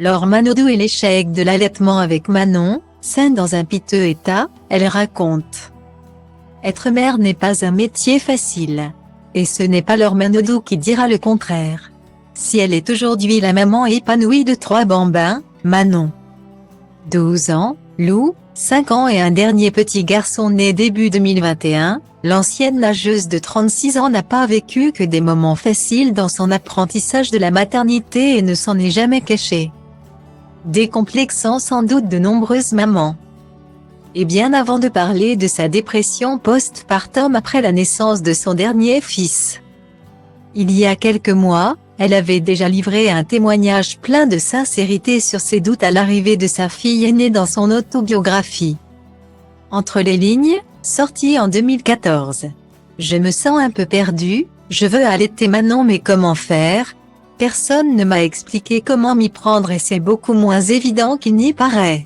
Laure Manodou et l'échec de l'allaitement avec Manon, saine dans un piteux état, elle raconte. Être mère n'est pas un métier facile. Et ce n'est pas Laure Manodou qui dira le contraire. Si elle est aujourd'hui la maman épanouie de 3 bambins, Manon, 12 ans, Lou, 5 ans et un dernier petit garçon né début 2021, l'ancienne nageuse de 36 ans n'a pas vécu que des moments faciles dans son apprentissage de la maternité et ne s'en est jamais cachée, décomplexant sans doute de nombreuses mamans. Et bien avant de parler de sa dépression post-partum après la naissance de son dernier fils, il y a quelques mois, elle avait déjà livré un témoignage plein de sincérité sur ses doutes à l'arrivée de sa fille aînée dans son autobiographie. Entre les lignes, sortie en 2014. Je me sens un peu perdue, je veux allaiter Manon mais comment faire? Personne ne m'a expliqué comment m'y prendre et c'est beaucoup moins évident qu'il n'y paraît.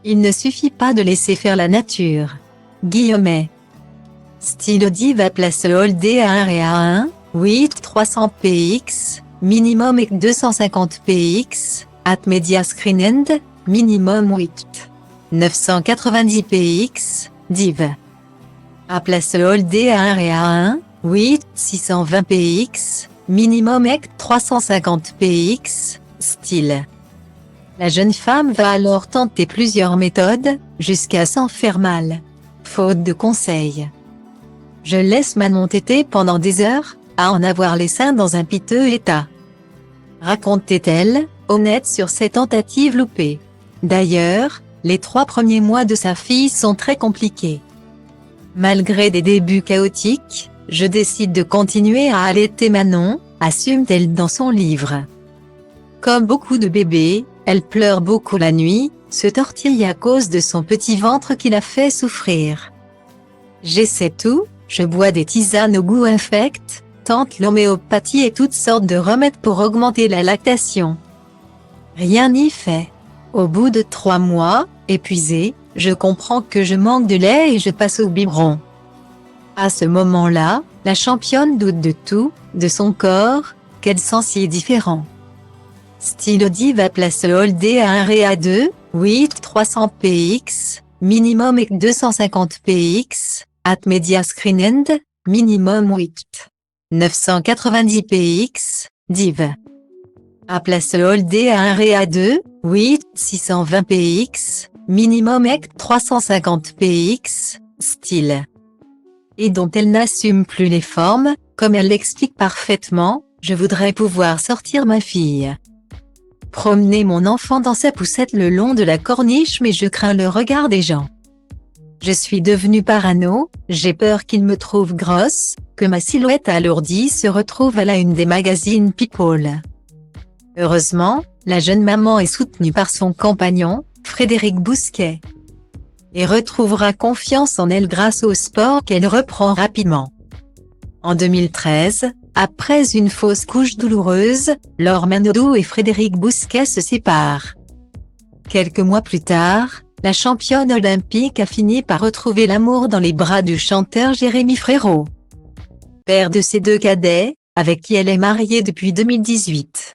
Il ne suffit pas de laisser faire la nature. Guillemets. Style Diva place Holdé à 1 et à 1. 8 300 px, minimum et 250 px, at media screen end, minimum 8. 990 px, div. À place Holdé à 1 et à 1, 8 620 px, minimum et 350 px, style. La jeune femme va alors tenter plusieurs méthodes, jusqu'à s'en faire mal. Faute de conseils. Je laisse Manon téter pendant des heures, à en avoir les seins dans un piteux état. Racontait-elle, honnête sur ses tentatives loupées. D'ailleurs, les 3 premiers mois de sa fille sont très compliqués. Malgré des débuts chaotiques, je décide de continuer à allaiter Manon, assume-t-elle dans son livre. Comme beaucoup de bébés, elle pleure beaucoup la nuit, se tortille à cause de son petit ventre qui la fait souffrir. J'essaie tout, je bois des tisanes au goût infect, tente l'homéopathie et toutes sortes de remèdes pour augmenter la lactation. Rien n'y fait. Au bout de 3 mois, épuisée, je comprends que je manque de lait et je passe au biberon. À ce moment-là, la championne doute de tout, de son corps, qu'elle sent si différent. Style Diva place Holdé à 1 et à 2, 8 300 px, minimum et 250 px, at media screen end, minimum 8. 990 px, div. À place Holdé à 1 et à 2, 8 620 px, minimum et 350 px, style. Et dont elle n'assume plus les formes, comme elle l'explique parfaitement, je voudrais pouvoir sortir ma fille. Promener mon enfant dans sa poussette le long de la corniche mais je crains le regard des gens. Je suis devenue parano, j'ai peur qu'il me trouve grosse, que ma silhouette alourdie se retrouve à la une des magazines People. Heureusement, la jeune maman est soutenue par son compagnon, Frédéric Bousquet. Et retrouvera confiance en elle grâce au sport qu'elle reprend rapidement. En 2013, après une fausse couche douloureuse, Laure Manodou et Frédéric Bousquet se séparent. Quelques mois plus tard, la championne olympique a fini par retrouver l'amour dans les bras du chanteur Jérémy Frérot, père de ses 2 cadets, avec qui elle est mariée depuis 2018.